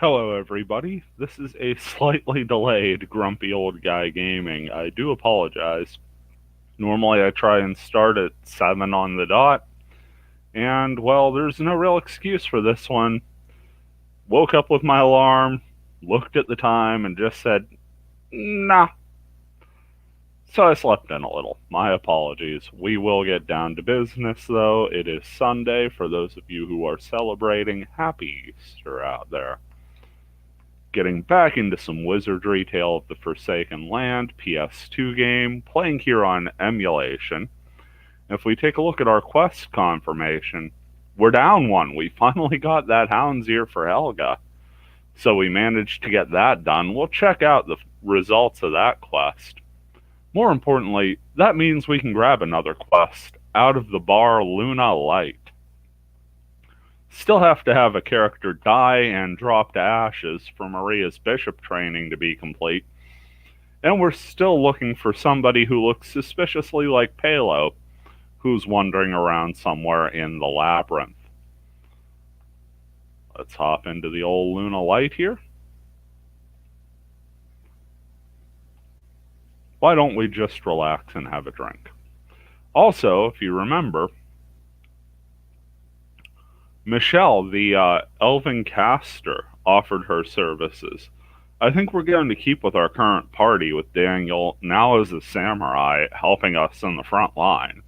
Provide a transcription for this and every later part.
Hello, everybody. This is a slightly delayed Grumpy Old Guy Gaming. I do apologize. Normally, I try and start at 7 on the dot, and, well, there's no real excuse for this one. Woke up with my alarm, looked at the time, and just said, nah. So I slept in a little. My apologies. We will get down to business, though. It is Sunday. For those of you who are celebrating, happy Easter out there. Getting back into some Wizardry, Tale of the Forsaken Land, PS2 game, playing here on emulation. If we take a look at our quest confirmation, we're down one. We finally got that Hound's Ear for Helga. So we managed to get that done. We'll check out the results of that quest. More importantly, that means we can grab another quest out of the bar Luna Light. Still have to have a character die and drop to ashes for Maria's bishop training to be complete. And we're still looking for somebody who looks suspiciously like Palo, who's wandering around somewhere in the labyrinth. Let's hop into the old Luna Light here. Why don't we just relax and have a drink? Also, if you remember, Michelle, the elven caster, offered her services. I think we're going to keep with our current party, with Daniel, now as a samurai, helping us in the front line.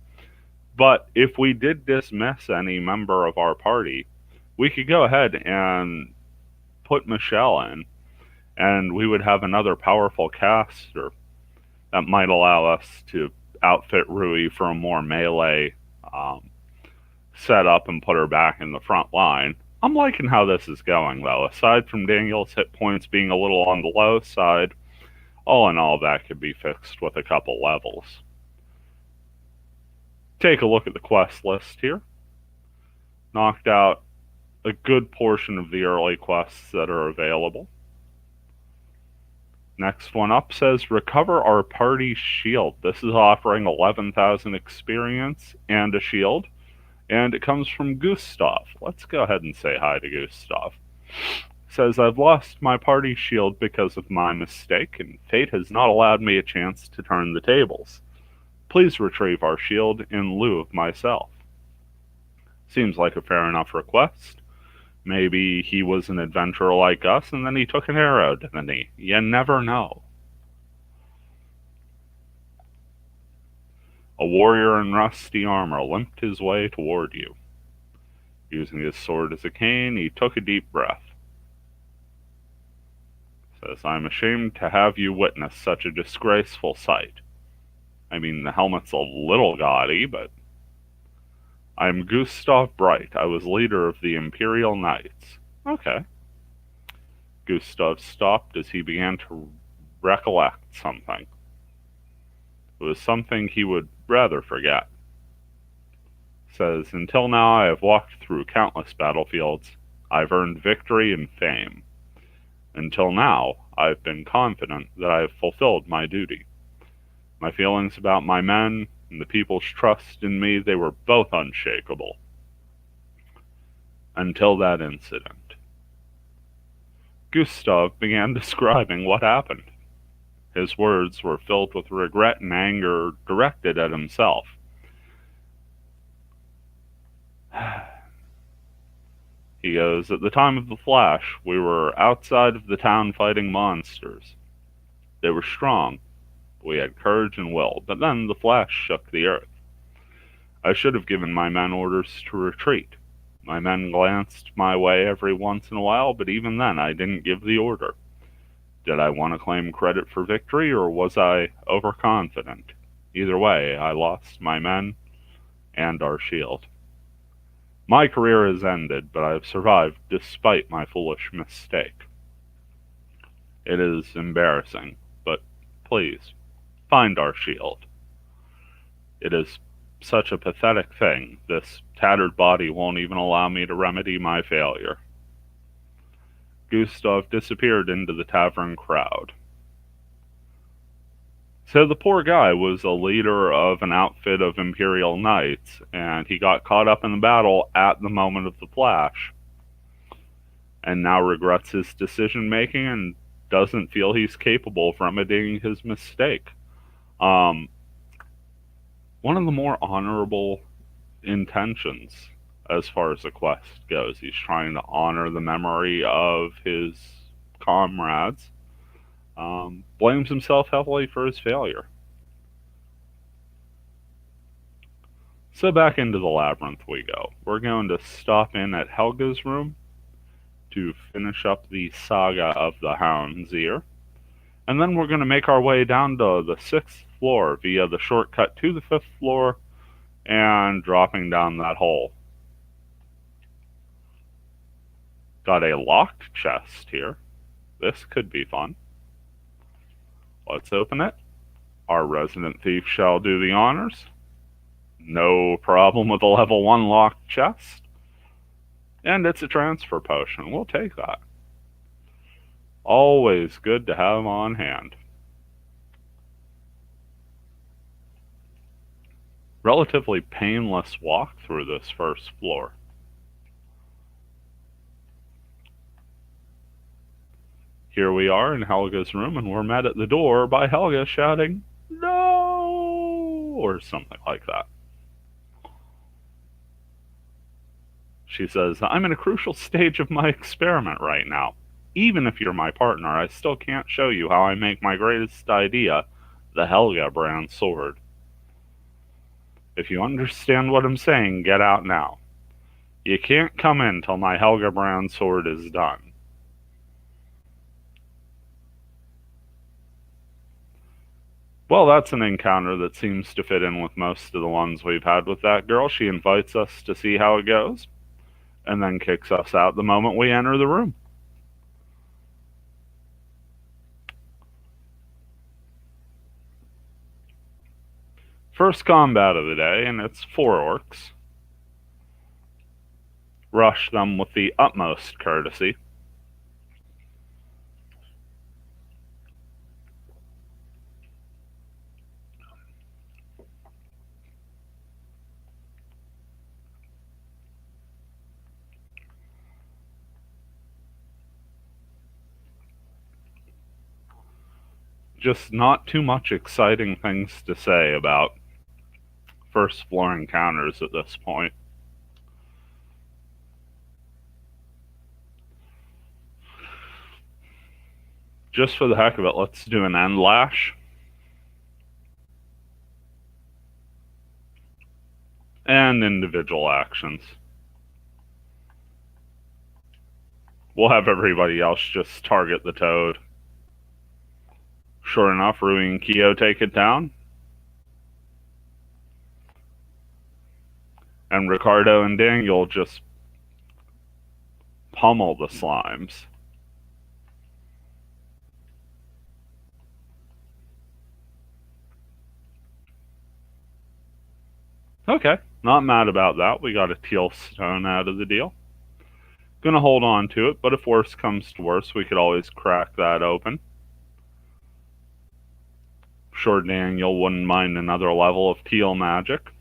But if we did dismiss any member of our party, we could go ahead and put Michelle in, and we would have another powerful caster that might allow us to outfit Rui for a more melee set up and put her back in the front line. I'm liking how this is going, though. Aside from Daniel's hit points being a little on the low side, all in all, that could be fixed with a couple levels. Take a look at the quest list here. Knocked out a good portion of the early quests that are available. Next one up says, recover our party shield. This is offering 11,000 experience and a shield. And it comes from Gustav. Let's go ahead and say hi to Gustav. Says, I've lost my party shield because of my mistake, and fate has not allowed me a chance to turn the tables. Please retrieve our shield in lieu of myself. Seems like a fair enough request. Maybe he was an adventurer like us, and then he took an arrow to the knee. You never know. A warrior in rusty armor limped his way toward you. Using his sword as a cane, he took a deep breath. Says, I'm ashamed to have you witness such a disgraceful sight. I mean, the helmet's a little gaudy, but... I'm Gustav Bright. I was leader of the Imperial Knights. Okay. Gustav stopped as he began to recollect something. It was something he would rather forget. Says, until now I have walked through countless battlefields. I've earned victory and fame. Until now, I've been confident that I have fulfilled my duty. My feelings about my men and the people's trust in me, they were both unshakable. Until that incident. Gustav began describing what happened. His words were filled with regret and anger directed at himself. He goes, at the time of the flash, we were outside of the town fighting monsters. They were strong. We had courage and will, but then the flash shook the earth. I should have given my men orders to retreat. My men glanced my way every once in a while, but even then I didn't give the order. Did I want to claim credit for victory, or was I overconfident? Either way, I lost my men and our shield. My career has ended, but I have survived despite my foolish mistake. It is embarrassing, but please, find our shield. It is such a pathetic thing. This tattered body won't even allow me to remedy my failure. Gustav disappeared into the tavern crowd. So the poor guy was a leader of an outfit of Imperial Knights, and he got caught up in the battle at the moment of the flash. and now regrets his decision making and doesn't feel he's capable of remedying his mistake. Um, One of the more honorable intentions as far as the quest goes. He's trying to honor the memory of his comrades. Blames himself heavily for his failure. So back into the labyrinth we go. We're going to stop in at Helga's room to finish up the saga of the Hound's Ear. And then we're going to make our way down to the 6th floor via the shortcut to the 5th floor and dropping down that hole. Got a locked chest here. This could be fun. Let's open it. Our resident thief shall do the honors. No problem with a level 1 locked chest. And it's a transfer potion. We'll take that. Always good to have on hand. Relatively painless walk through this 1st floor. Here we are in Helga's room, and we're met at the door by Helga shouting, "No!" or something like that. She says, "I'm in a crucial stage of my experiment right now. Even if you're my partner, I still can't show you how I make my greatest idea, the Helga brand sword. If you understand what I'm saying, get out now. You can't come in till my Helga brand sword is done." Well, that's an encounter that seems to fit in with most of the ones we've had with that girl. She invites us to see how it goes, and then kicks us out the moment we enter the room. First combat of the day, and it's 4 orcs. Rush them with the utmost courtesy. Just not too much exciting things to say about 1st floor encounters at this point. Just for the heck of it, let's do an end lash. And individual actions. We'll have everybody else just target the toad. Sure enough, Rui and Kyo take it down. And Ricardo and Daniel just pummel the slimes. Okay, not mad about that. We got a teal stone out of the deal. Gonna hold on to it, but if worse comes to worse, we could always crack that open. Sure, Daniel wouldn't mind another level of teal magic.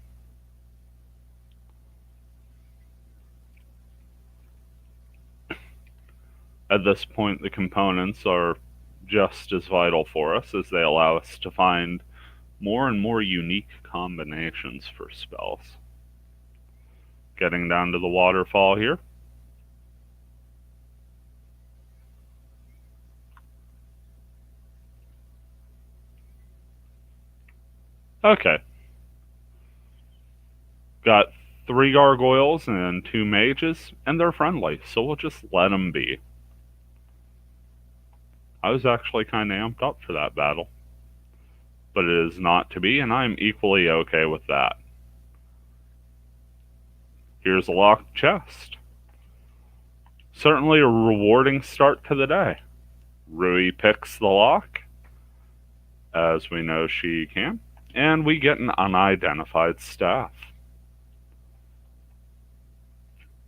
At this point, the components are just as vital for us as they allow us to find more and more unique combinations for spells. Getting down to the waterfall here. Okay. Got 3 gargoyles and 2 mages, and they're friendly, so we'll just let them be. I was actually kind of amped up for that battle. But it is not to be, and I'm equally okay with that. Here's a locked chest. Certainly a rewarding start to the day. Rui picks the lock, as we know she can, and we get an unidentified staff.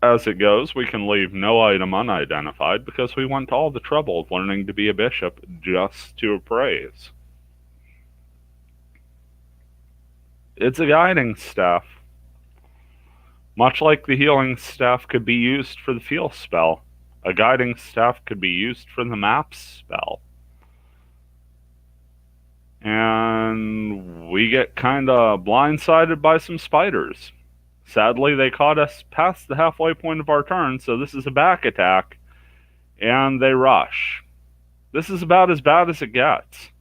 As it goes, we can leave no item unidentified because we went to all the trouble of learning to be a bishop just to appraise. It's a guiding staff. Much like the healing staff could be used for the feel spell, A guiding staff could be used for the map spell. And we get kinda blindsided by some spiders. Sadly, they caught us past the halfway point of our turn, so this is a back attack, and they rush. This is about as bad as it gets.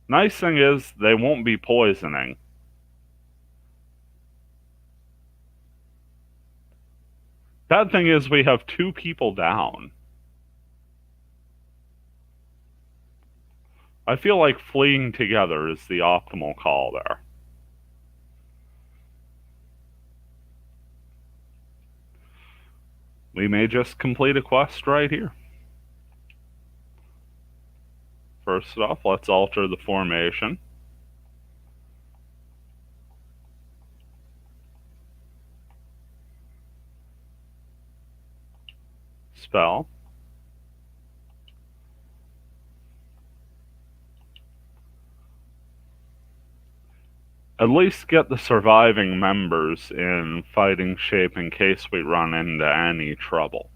Nice thing is, they won't be poisoning. Bad thing is, we have 2 people down. I feel like fleeing together is the optimal call there. We may just complete a quest right here. First off, let's alter the formation. Spell. At least get the surviving members in fighting shape in case we run into any trouble.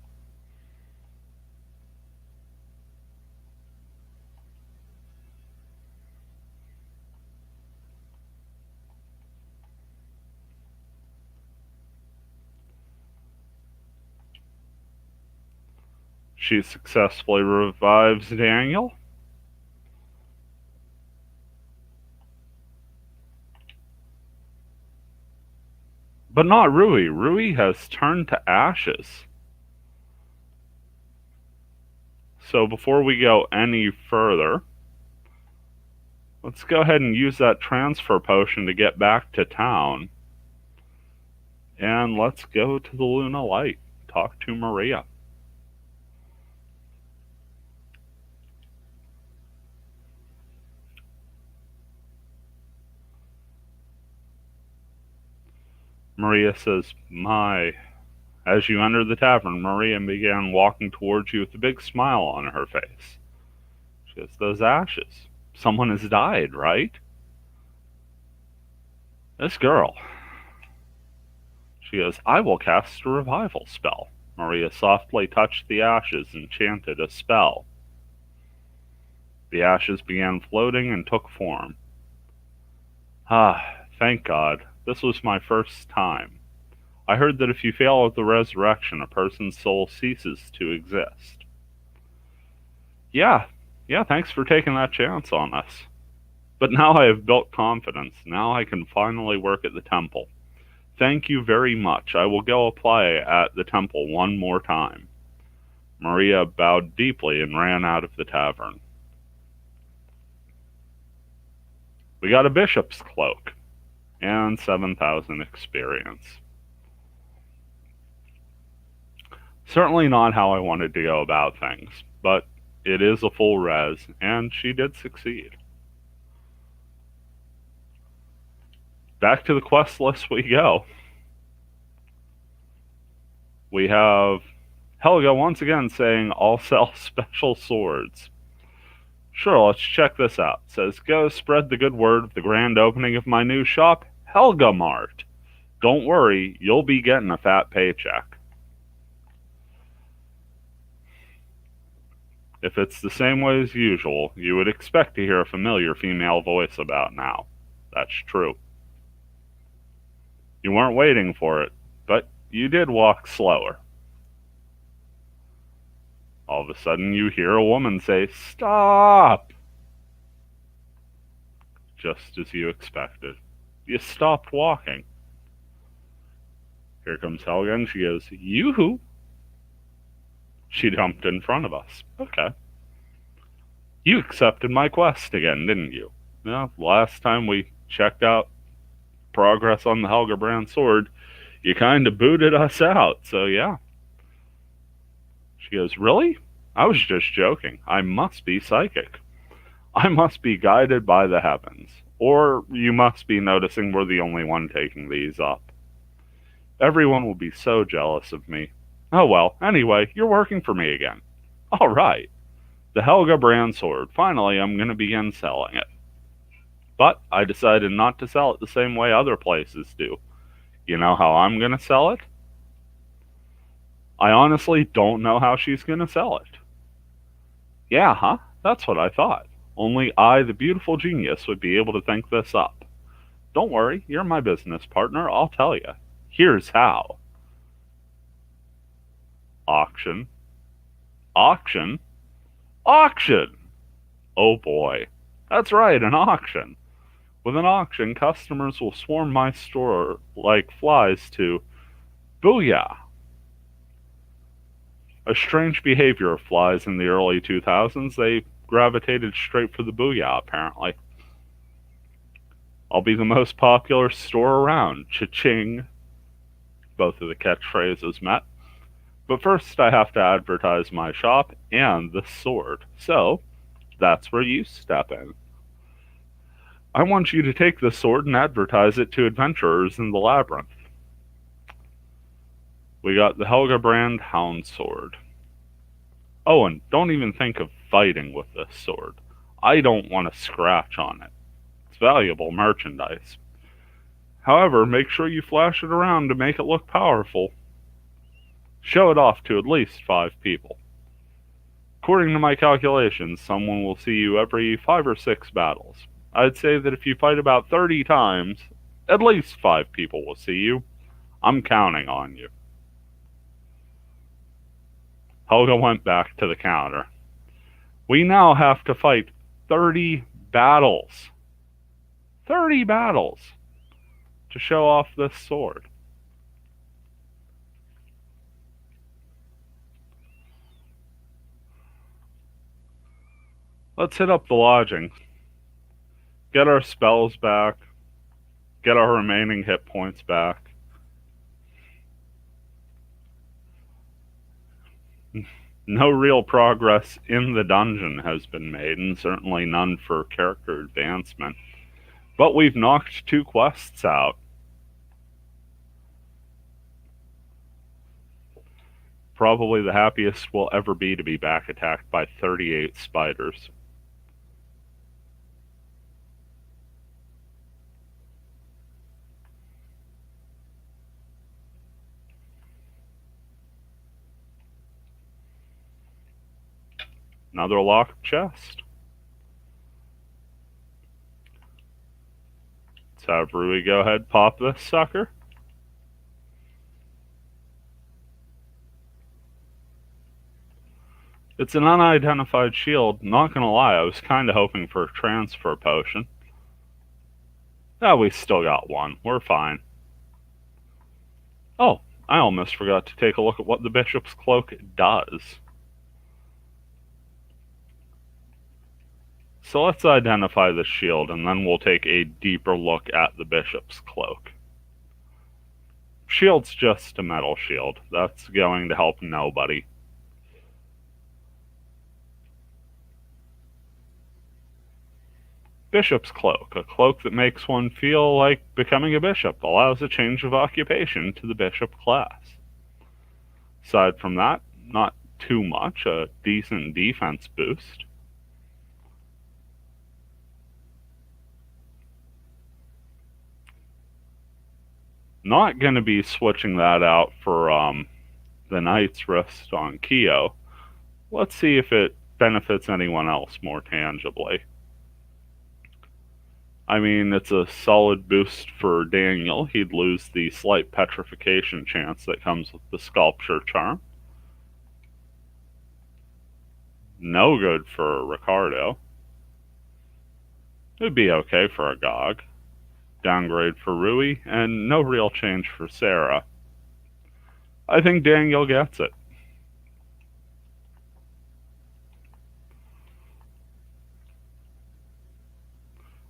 She successfully revives Daniel. But not Rui. Rui has turned to ashes. So before we go any further, let's go ahead and use that transfer potion to get back to town. And let's go to the Luna Light. Talk to Maria. Maria says, "My." As you enter the tavern, Maria began walking towards you with a big smile on her face. She says, "Those ashes. Someone has died, right?" "This girl." She goes, "I will cast a revival spell." Maria softly touched the ashes and chanted a spell. The ashes began floating and took form. "Ah, thank God. This was my first time. I heard that if you fail at the resurrection, a person's soul ceases to exist." Yeah, thanks for taking that chance on us. But now I have built confidence. Now I can finally work at the temple. Thank you very much. I will go apply at the temple one more time. Maria bowed deeply and ran out of the tavern. We got a bishop's cloak and 7,000 experience. Certainly not how I wanted to go about things, but it is a full res, and she did succeed. Back to the quest list we go. We have Helga once again saying, "I'll sell special swords." Sure, let's check this out. It says, "Go spread the good word of the grand opening of my new shop, Helga Mart. Don't worry, you'll be getting a fat paycheck." If it's the same way as usual, you would expect to hear a familiar female voice about now. That's true. You weren't waiting for it, but you did walk slower. All of a sudden, you hear a woman say, "Stop!" Just as you expected. You stopped walking. Here comes Helga, and she goes, "Yoo-hoo!" She jumped in front of us. Okay. You accepted my quest again, didn't you? Yeah, last time we checked out progress on the Helga brand sword, you kind of booted us out, so yeah. She goes, "Really? I was just joking. I must be psychic. I must be guided by the heavens. Or you must be noticing we're the only one taking these up. Everyone will be so jealous of me. Oh well, anyway, you're working for me again. All right. The Helga brand sword. Finally, I'm going to begin selling it. But I decided not to sell it the same way other places do. You know how I'm going to sell it? I honestly don't know how she's going to sell it. Yeah, huh? That's what I thought. Only I, the beautiful genius, would be able to think this up. Don't worry, you're my business partner, I'll tell you. Here's how. Auction. Auction? Auction! Oh boy. That's right, an auction. With an auction, customers will swarm my store like flies to booyah. A strange behavior of flies in the early 2000s. They gravitated straight for the booyah, apparently. I'll be the most popular store around. Cha-ching. Both of the catchphrases met. But first I have to advertise my shop and the sword. So, that's where you step in. I want you to take this sword and advertise it to adventurers in the Labyrinth. We got the Helga brand hound sword. Oh, and don't even think of fighting with this sword. I don't want to scratch on it. It's valuable merchandise. However, make sure you flash it around to make it look powerful. Show it off to at least 5 people. According to my calculations, someone will see you every 5 or 6 battles. I'd say that if you fight about 30 times, at least 5 people will see you. I'm counting on you. Helga went back to the counter. We now have to fight 30 battles. 30 battles to show off this sword. Let's hit up the lodging. Get our spells back. Get our remaining hit points back. No real progress in the dungeon has been made, and certainly none for character advancement. But we've knocked 2 quests out. Probably the happiest we'll ever be to be back attacked by 38 spiders. Another locked chest. Let's have Rui go ahead, pop this sucker. It's an unidentified shield. Not gonna lie, I was kinda hoping for a transfer potion. Ah, we still got one. We're fine. Oh, I almost forgot to take a look at what the Bishop's Cloak does. So let's identify the shield, and then we'll take a deeper look at the Bishop's Cloak. Shield's just a metal shield. That's going to help nobody. Bishop's Cloak, a cloak that makes one feel like becoming a bishop, allows a change of occupation to the bishop class. Aside from that, not too much, a decent defense boost. Not going to be switching that out for the Knight's Wrist on Kyo. Let's see if it benefits anyone else more tangibly. I mean, it's a solid boost for Daniel. He'd lose the slight petrification chance that comes with the Sculpture Charm. No good for Ricardo. It'd be okay for Agog. Downgrade for Rui, and no real change for Sarah. I think Daniel gets it.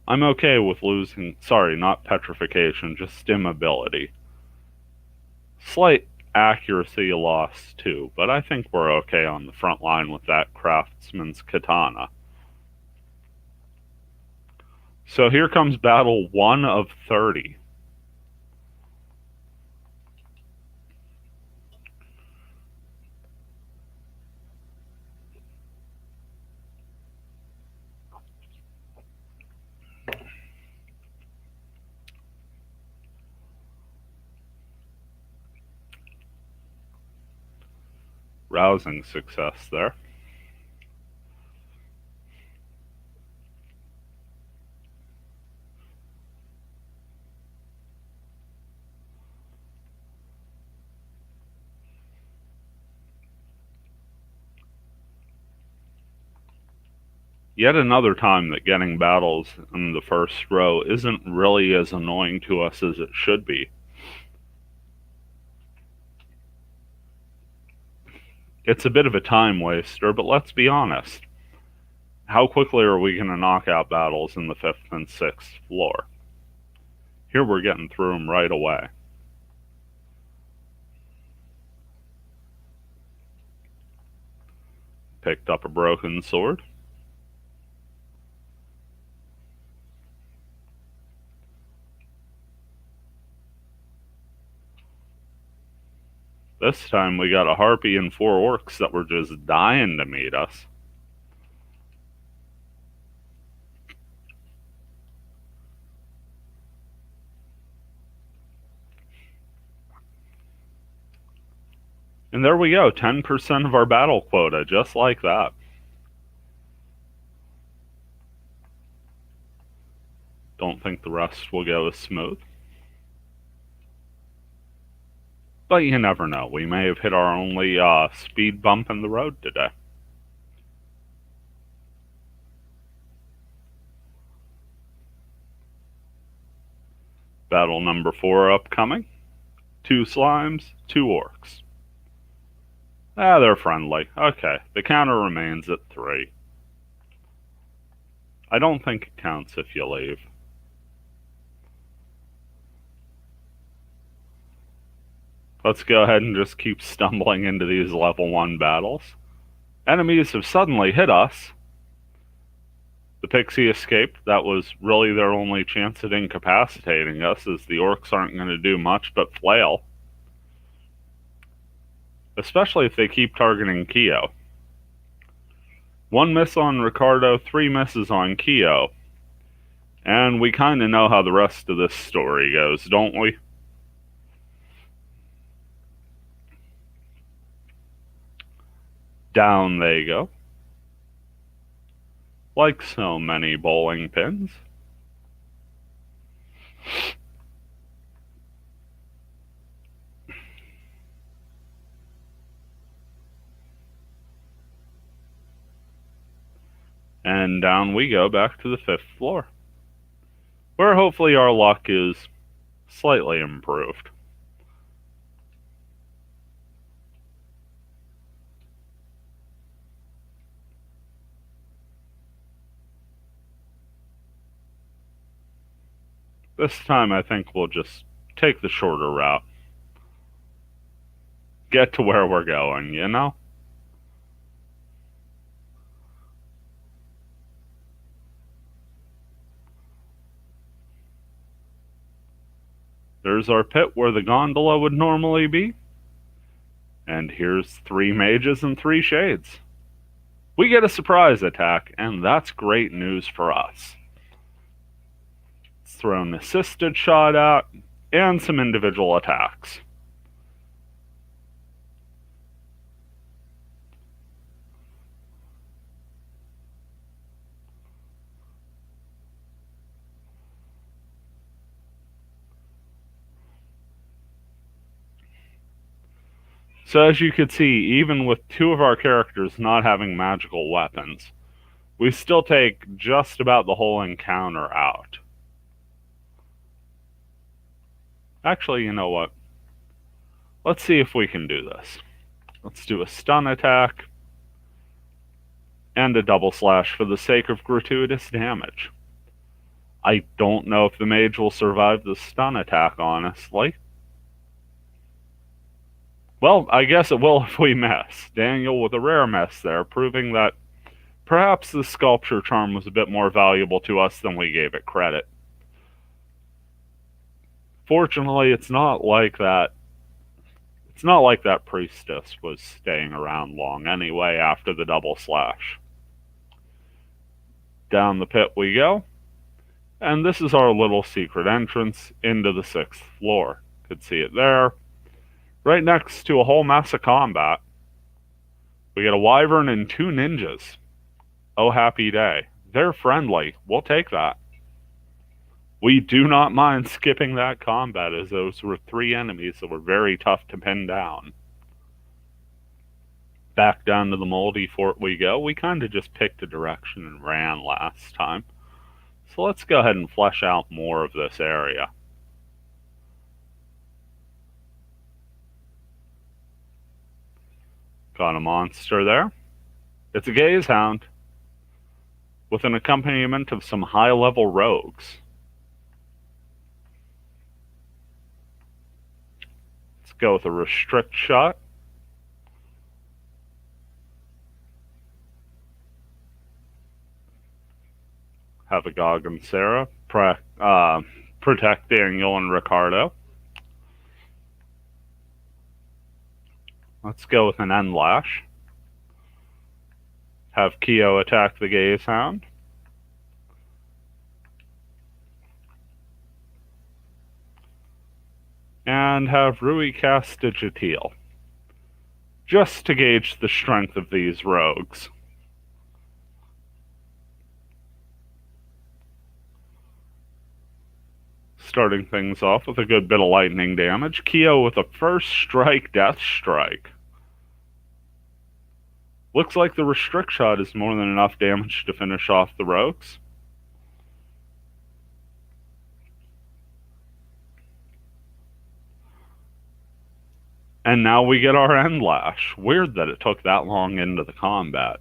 I'm okay with losing, sorry, not petrification, just immobility. Slight accuracy loss too, but I think we're okay on the front line with that craftsman's katana. So here comes battle 1 of 30. rousing success there. Yet another time that getting battles in the first row isn't really as annoying to us as it should be. It's a bit of a time waster, but let's be honest. How quickly are we going to knock out battles in the 5th and 6th floor? Here we're getting through them right away. Picked up a broken sword. This time we got a harpy and 4 orcs that were just dying to meet us. And there we go, 10% of our battle quota, just like that. Don't think the rest will go as smooth. But you never know, we may have hit our only speed bump in the road today. Battle number 4 upcoming. 2 slimes, 2 orcs. They're friendly. Okay, the counter remains at 3. I don't think it counts if you leave. Let's go ahead and just keep stumbling into these level 1 battles. Enemies have suddenly hit us. The pixie escaped. That was really their only chance at incapacitating us, as the orcs aren't going to do much but flail. Especially if they keep targeting Keo. 1 miss on Ricardo, 3 misses on Keo. And we kind of know how the rest of this story goes, don't we? Down they go. Like so many bowling pins. And down we go back to the 5th floor, where hopefully our luck is slightly improved. This time I think we'll just take the shorter route. Get to where we're going, you know? There's our pit where the gondola would normally be. And here's 3 mages and 3 shades. We get a surprise attack, and that's great news for us. Let's throw an assisted shot out, and some individual attacks. So as you could see, even with 2 of our characters not having magical weapons, we still take just about the whole encounter out. Actually, you know what? Let's see if we can do this. Let's do a stun attack and a double slash for the sake of gratuitous damage. I don't know if the mage will survive the stun attack, honestly. Well, I guess it will if we miss. Daniel with a rare miss there, proving that perhaps the sculpture charm was a bit more valuable to us than we gave it credit. Fortunately, it's not like that. It's not like that priestess was staying around long anyway after the double slash. Down the pit we go. And this is our little secret entrance into the 6th floor. Could see it there. Right next to a whole mess of combat. We get a wyvern and 2 ninjas. Oh, happy day. They're friendly. We'll take that. We do not mind skipping that combat, as those were 3 enemies that were very tough to pin down. Back down to the moldy fort we go. We kind of just picked a direction and ran last time. So let's go ahead and flesh out more of this area. Got a monster there. It's a gaze hound with an accompaniment of some high-level rogues. Let's go with a restrict shot. Have a Gog and Sarah protect Daniel and Ricardo. Let's go with an End Lash. Have Keo attack the Gaze Hound. And have Rui cast Digital, just to gauge the strength of these rogues. Starting things off with a good bit of lightning damage. Keo with a first strike, death strike. Looks like the restrict shot is more than enough damage to finish off the rogues. And now we get our End Lash. Weird that it took that long into the combat.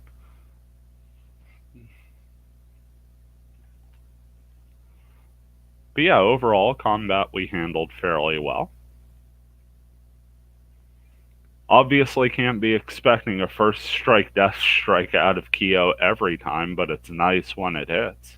But yeah, overall, combat we handled fairly well. Obviously can't be expecting a first strike death strike out of Keo every time, but it's nice when it hits.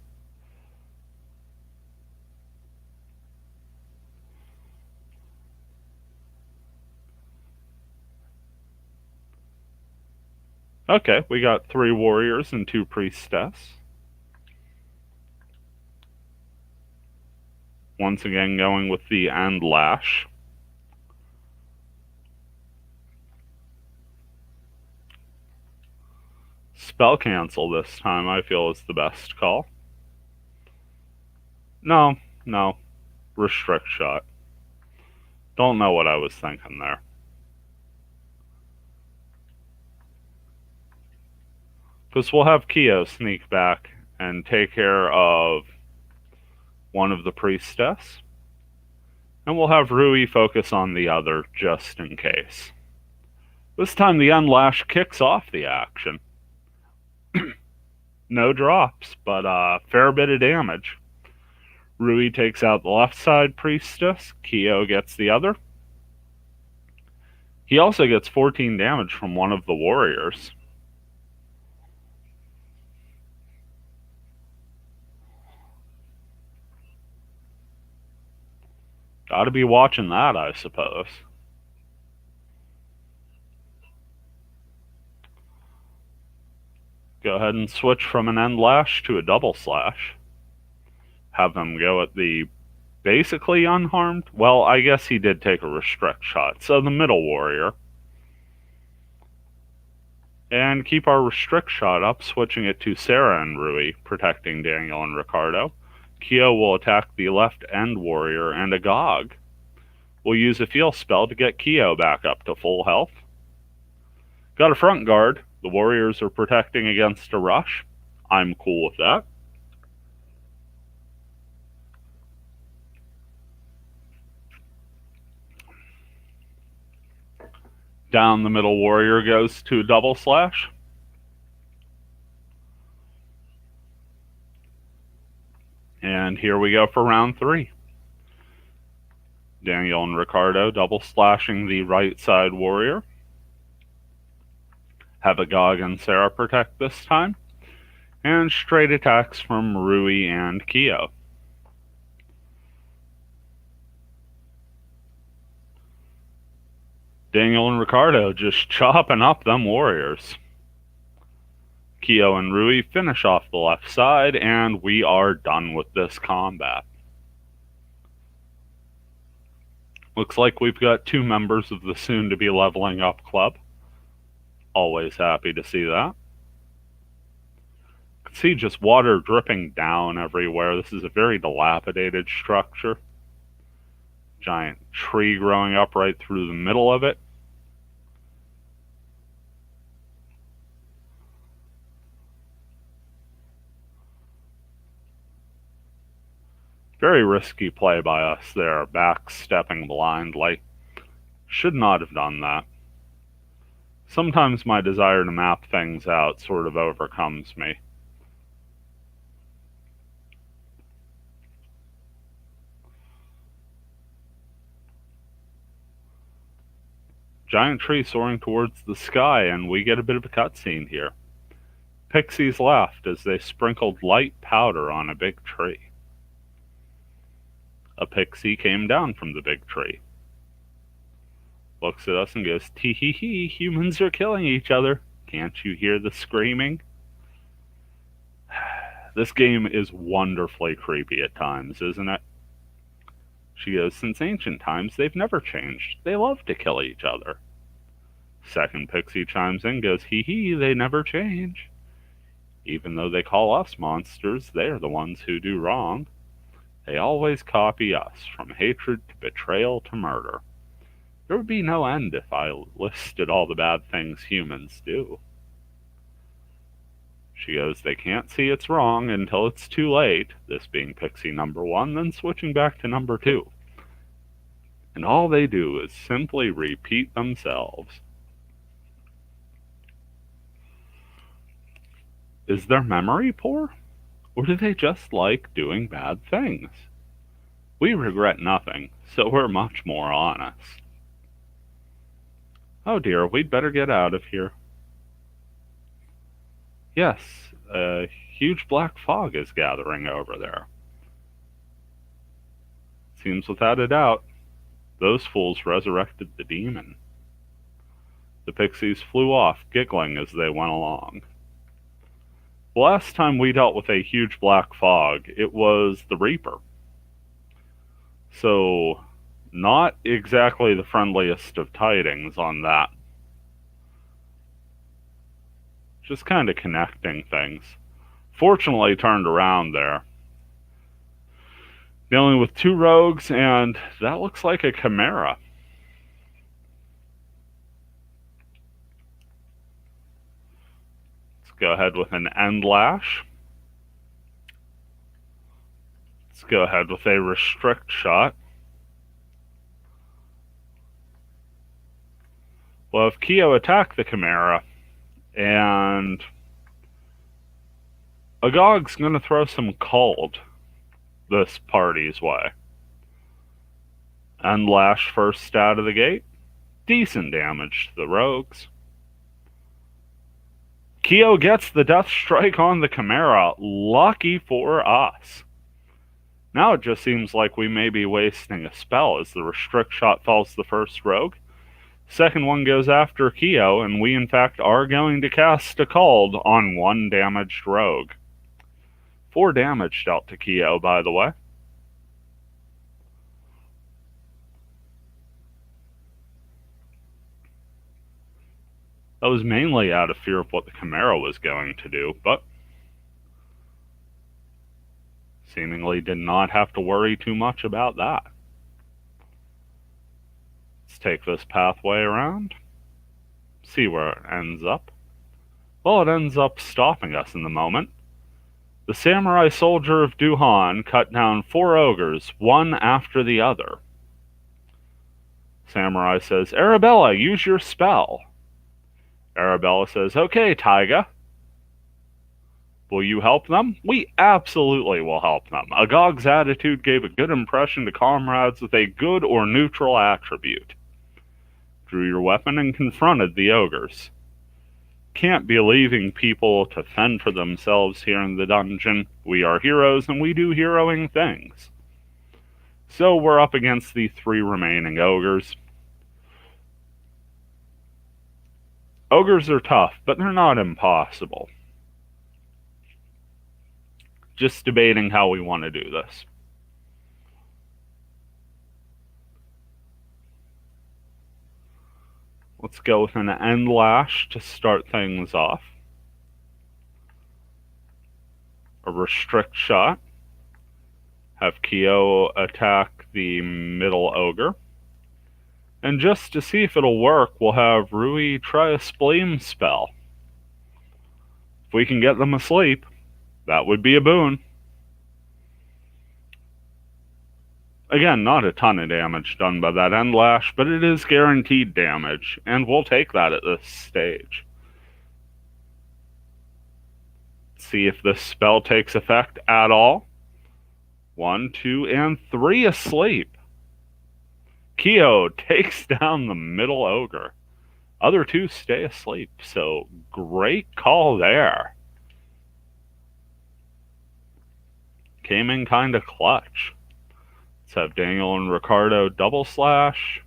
Okay, we got 3 warriors and 2 priestess. Once again going with the End Lash. Spell cancel this time, I feel, is the best call. No. Restrict shot. Don't know what I was thinking there. Because we'll have Keo sneak back and take care of one of the priestess. And we'll have Rui focus on the other, just in case. This time the End Lash kicks off the action. No drops, but a fair bit of damage. Rui takes out the left side priestess. Keo gets the other. He also gets 14 damage from one of the warriors. Gotta be watching that, I suppose. Go ahead and switch from an End Lash to a double slash. Have them go at the basically unharmed. Well, I guess he did take a restrict shot. So the middle warrior. And keep our restrict shot up, switching it to Sarah and Rui, protecting Daniel and Ricardo. Keo will attack the left end warrior and Agog. We'll use a feel spell to get Keo back up to full health. Got a front guard. The warriors are protecting against a rush. I'm cool with that. Down the middle warrior goes to a double slash. And here we go for round 3. Daniel and Ricardo double slashing the right side warrior. Have Agog and Sarah protect this time. And straight attacks from Rui and Keo. Daniel and Ricardo just chopping up them warriors. Keo and Rui finish off the left side, and we are done with this combat. Looks like we've got 2 members of the soon-to-be leveling up club. Always happy to see that. You can see just water dripping down everywhere. This is a very dilapidated structure. Giant tree growing up right through the middle of it. Very risky play by us there, backstepping blindly. Should not have done that. Sometimes my desire to map things out sort of overcomes me. Giant tree soaring towards the sky, and we get a bit of a cutscene here. Pixies laughed as they sprinkled light powder on a big tree. A pixie came down from the big tree, looks at us and goes, "Tee hee hee, humans are killing each other. Can't you hear the screaming?" This game is wonderfully creepy at times, isn't it? She goes, "Since ancient times, they've never changed. They love to kill each other." Second pixie chimes in, goes, "Hee hee, they never change. Even though they call us monsters, they're the ones who do wrong. They always copy us, from hatred to betrayal to murder. There would be no end if I listed all the bad things humans do." She goes, "They can't see it's wrong until it's too late," this being pixie number 1, then switching back to number 2. And all they do is simply repeat themselves. Is their memory poor? Or do they just like doing bad things? We regret nothing, so we're much more honest. Oh dear, we'd better get out of here. Yes, a huge black fog is gathering over there. Seems without a doubt, those fools resurrected the demon. The pixies flew off, giggling as they went along. The last time we dealt with a huge black fog, it was the Reaper. So, not exactly the friendliest of tidings on that. Just kind of connecting things. Fortunately turned around there. Dealing with 2 rogues, and that looks like a chimera. Let's go ahead with an end lash. Let's go ahead with a restrict shot. We'll have Kyo attack the chimera, and Agog's going to throw some cold this party's way. End lash first out of the gate. Decent damage to the rogues. Kyo gets the death strike on the chimera. Lucky for us. Now it just seems like we may be wasting a spell as the restrict shot falls the first rogue. Second one goes after Kyo, and we in fact are going to cast a cold on 1 damaged rogue. 4 damage dealt to Kyo, by the way. That was mainly out of fear of what the chimera was going to do, but seemingly did not have to worry too much about that. Let's take this pathway around, see where it ends up. Well, it ends up stopping us in the moment. The samurai soldier of Duhan cut down 4 ogres, one after the other. Samurai says, "Arabella, use your spell." Arabella says, "Okay, Taiga. Will you help them?" "We absolutely will help them." Agog's attitude gave a good impression to comrades with a good or neutral attribute. Drew your weapon and confronted the ogres. Can't be leaving people to fend for themselves here in the dungeon. We are heroes and we do heroing things. So we're up against the 3 remaining ogres. Ogres are tough, but they're not impossible. Just debating how we want to do this. Let's go with an End Lash to start things off. A Restrict Shot. Have Kyo attack the middle ogre. And just to see if it'll work, we'll have Rui try a Spleam spell. If we can get them asleep, that would be a boon. Again, not a ton of damage done by that End Lash, but it is guaranteed damage, and we'll take that at this stage. See if this spell takes effect at all. 1, 2, and 3 asleep. Kyo takes down the middle ogre. Other two stay asleep, so great call there. Came in kind of clutch. Let's have Daniel and Ricardo double slash.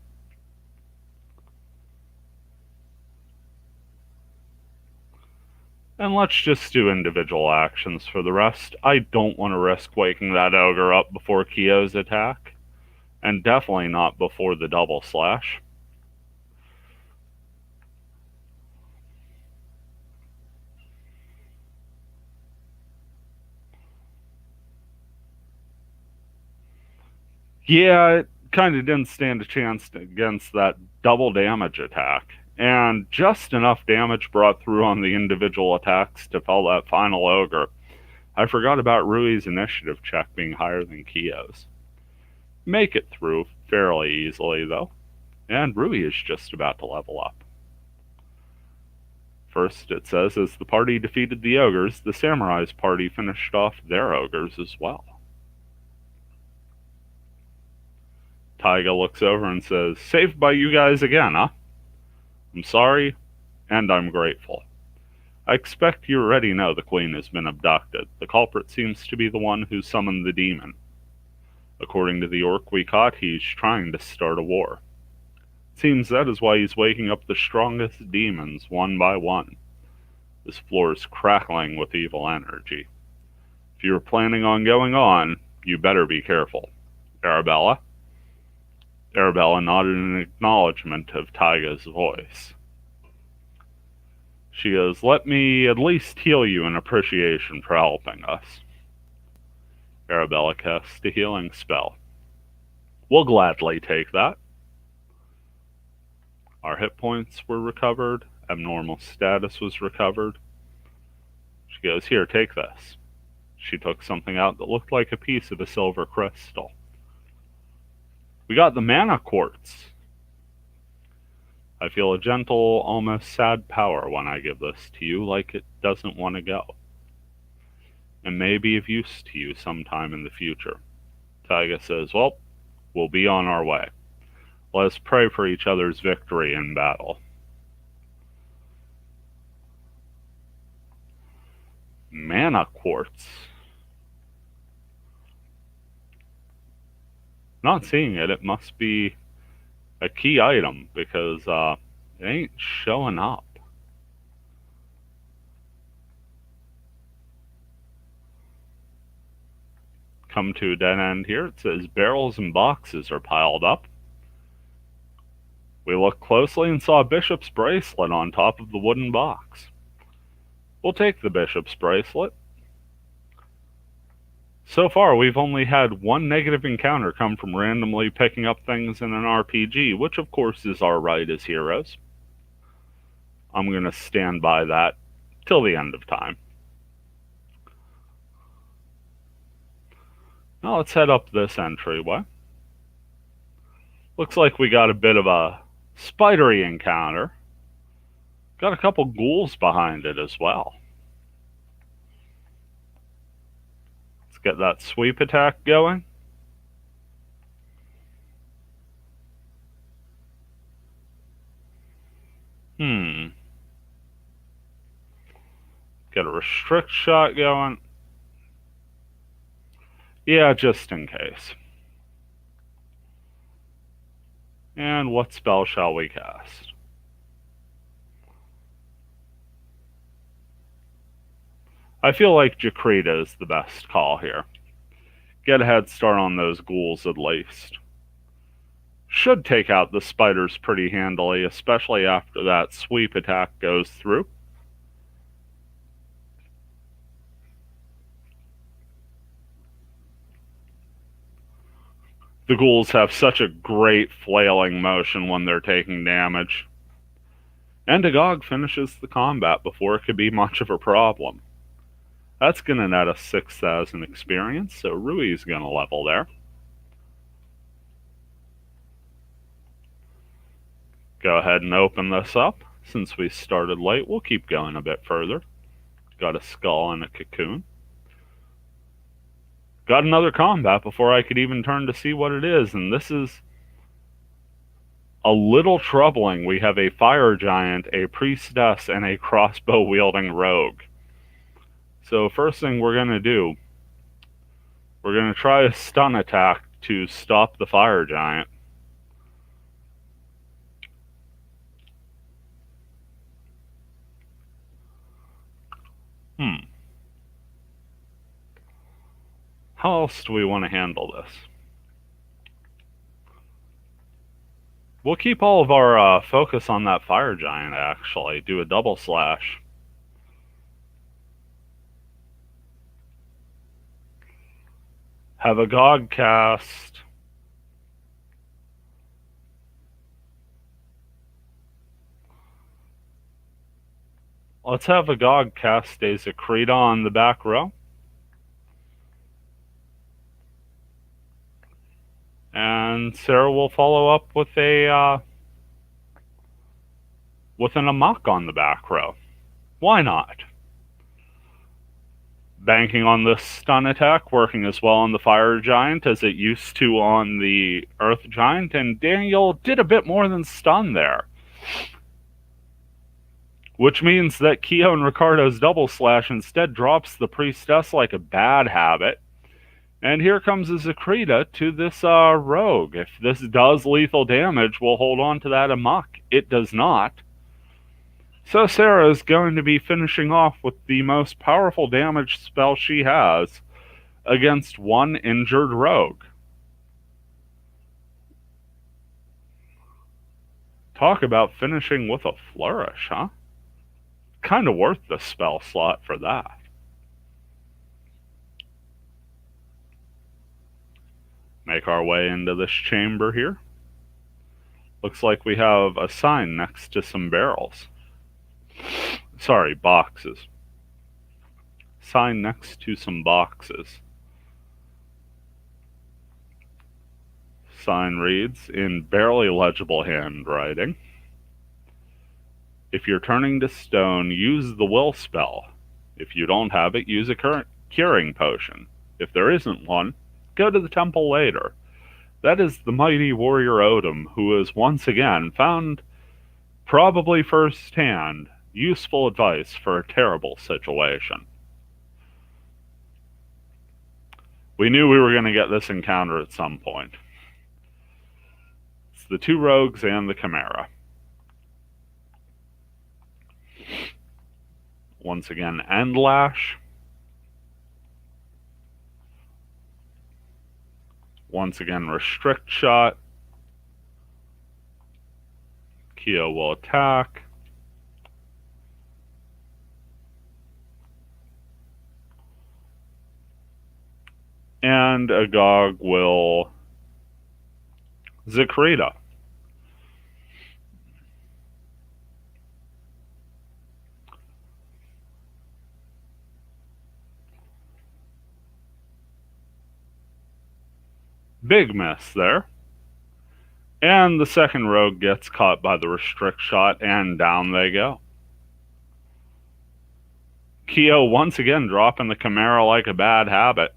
And let's just do individual actions for the rest. I don't want to risk waking that ogre up before Kyo's attack. And definitely not before the double slash. Yeah, it kind of didn't stand a chance against that double damage attack. And just enough damage brought through on the individual attacks to fell that final ogre. I forgot about Rui's initiative check being higher than Kyo's. Make it through fairly easily, though. And Rui is just about to level up. First, it says, as the party defeated the ogres, the samurai's party finished off their ogres as well. Taiga looks over and says, saved by you guys again, huh? I'm sorry, and I'm grateful. I expect you already know the queen has been abducted. The culprit seems to be the one who summoned the demon. According to the orc we caught, he's trying to start a war. Seems that is why he's waking up the strongest demons one by one. This floor is crackling with evil energy. If you're planning on going on, you better be careful. Arabella? Arabella nodded in acknowledgement of Taiga's voice. She goes, let me at least heal you in appreciation for helping us. Arabella casts a healing spell. We'll gladly take that. Our hit points were recovered. Abnormal status was recovered. She goes, here, take this. She took something out that looked like a piece of a silver crystal. We got the mana quartz. I feel a gentle, almost sad power when I give this to you, like it doesn't want to go. And may be of use to you sometime in the future. Taiga says, well, we'll be on our way. Let us pray for each other's victory in battle. Mana quartz. Not seeing it. It must be a key item because it ain't showing up. Come to a dead end here. It says barrels and boxes are piled up. We looked closely and saw a bishop's bracelet on top of the wooden box. We'll take the bishop's bracelet. So far, we've only had one negative encounter come from randomly picking up things in an RPG, which of course is our right as heroes. I'm going to stand by that till the end of time. Now let's head up this entryway. Looks like we got a bit of a spidery encounter. Got a couple ghouls behind it as well. Let's get that sweep attack going. Get a restrict shot going. Yeah, just in case. And what spell shall we cast? I feel like Jakrita is the best call here. Get a head start on those ghouls at least. should take out the spiders pretty handily, especially after that sweep attack goes through. The ghouls have such a great flailing motion when they're taking damage. And Agog finishes the combat before it could be much of a problem. That's going to net us 6,000 experience, so Rui's going to level there. Go ahead and open this up. Since we started late, we'll keep going a bit further. Got a skull and a cocoon. Got another combat before I could even turn to see what it is, and this is a little troubling. We have a fire giant, a priestess, and a crossbow-wielding rogue. So first thing we're going to do, we're going to try a stun attack to stop the fire giant. How else do we want to handle this? We'll keep all of our focus on that fire giant, actually. Do a double slash. Have Agog cast. Let's have Agog cast a Zakrita on the back row. And Sarah will follow up with an Amok on the back row. Why not? Banking on this stun attack, working as well on the fire giant as it used to on the earth giant, and Daniel did a bit more than stun there. Which means that Keo and Ricardo's double slash instead drops the priestess like a bad habit. And here comes a Zakrita to this rogue. If this does lethal damage, we'll hold on to that Amok. It does not. So Sarah is going to be finishing off with the most powerful damage spell she has against one injured rogue. Talk about finishing with a flourish, huh? Kind of worth the spell slot for that. Make our way into this chamber here. Looks like we have a sign next to some barrels. Sorry, boxes. Sign next to some boxes. Sign reads in barely legible handwriting. If you're turning to stone, use the will spell. If you don't have it, use a current curing potion. If there isn't one, go to the temple later. That is the mighty warrior Odom, who has once again found, probably firsthand, useful advice for a terrible situation. We knew we were going to get this encounter at some point. It's the two rogues and the Chimera. Once again, End Lash. Once again, Restrict Shot. Keo will attack. And Agog will Zakrita. Big miss there. And the second rogue gets caught by the restrict shot, and down they go. Keo once again dropping the Chimera like a bad habit.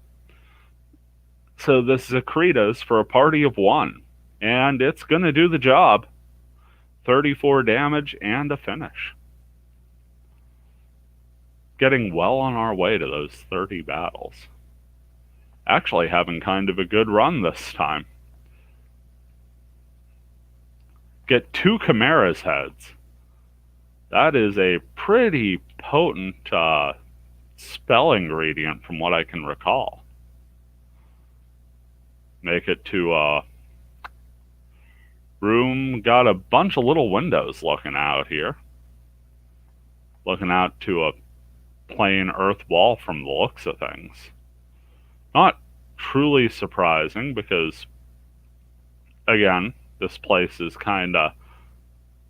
So this Zakrita's for a party of one, and it's going to do the job. 34 damage and a finish. Getting well on our way to those 30 battles. Actually having kind of a good run this time. Get 2 Chimera's heads. That is a pretty potent spell ingredient from what I can recall. Make it to room. Got a bunch of little windows looking out here. Looking out to a plain earth wall from the looks of things. Not truly surprising because, again, this place is kinda...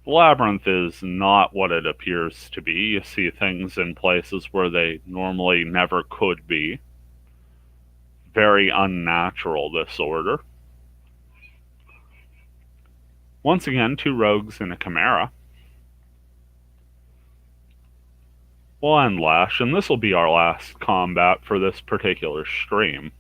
The Labyrinth is not what it appears to be. You see things in places where they normally never could be. Very unnatural, this order. Once again, 2 rogues and a chimera. We'll end Lash, and this will be our last combat for this particular stream.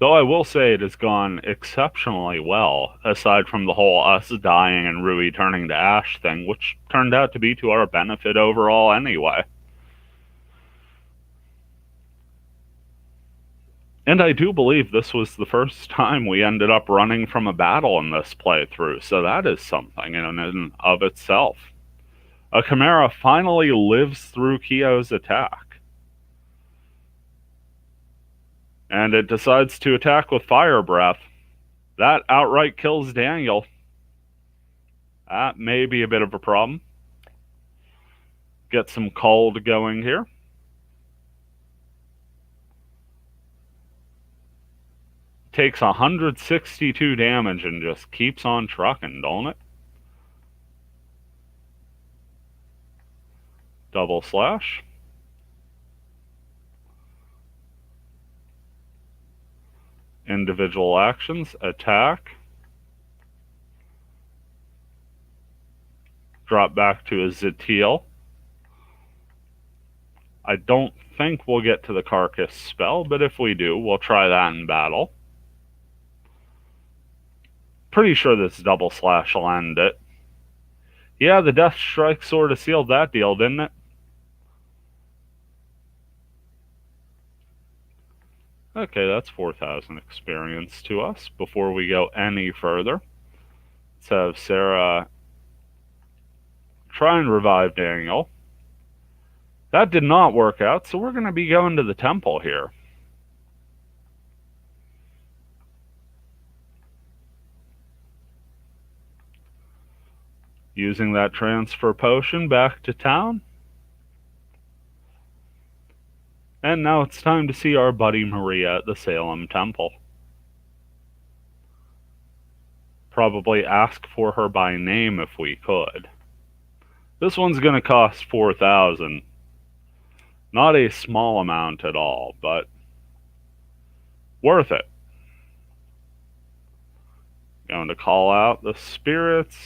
Though I will say it has gone exceptionally well, aside from the whole us dying and Rui turning to ash thing, which turned out to be to our benefit overall anyway. And I do believe this was the first time we ended up running from a battle in this playthrough, so that is something in and of itself. A chimera finally lives through Kyo's attack. And it decides to attack with Fire Breath. That outright kills Daniel. That may be a bit of a problem. Get some cold going here. Takes 162 damage and just keeps on trucking, don't it? Double slash. Individual actions, attack. Drop back to a Zatiel. I don't think we'll get to the Carcass spell, but if we do, we'll try that in battle. Pretty sure this double slash will end it. Yeah, the Death Strike sort of sealed that deal, didn't it? Okay, that's 4,000 experience to us. Before we go any further, let's have Sarah try and revive Daniel. That did not work out, so we're going to be going to the temple here. Using that transfer potion back to town. And now it's time to see our buddy Maria at the Salem Temple. Probably ask for her by name if we could. This one's going to cost 4,000. Not a small amount at all, but worth it. Going to call out the spirits.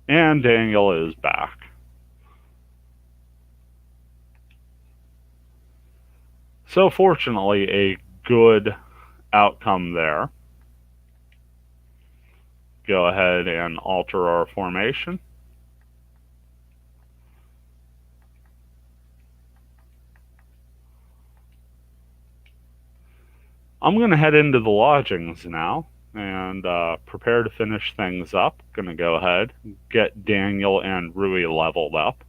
And Daniel is back. So fortunately, a good outcome there. Go ahead and alter our formation. I'm going to head into the lodgings now and prepare to finish things up. Going to go ahead, get Daniel and Rui leveled up.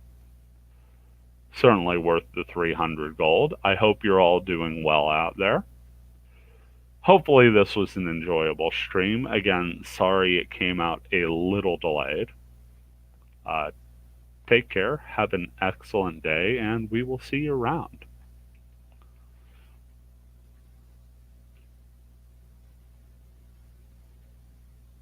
Certainly worth the 300 gold. I hope you're all doing well out there. Hopefully this was an enjoyable stream. Again, sorry it came out a little delayed. Take care, have an excellent day, and we will see you around.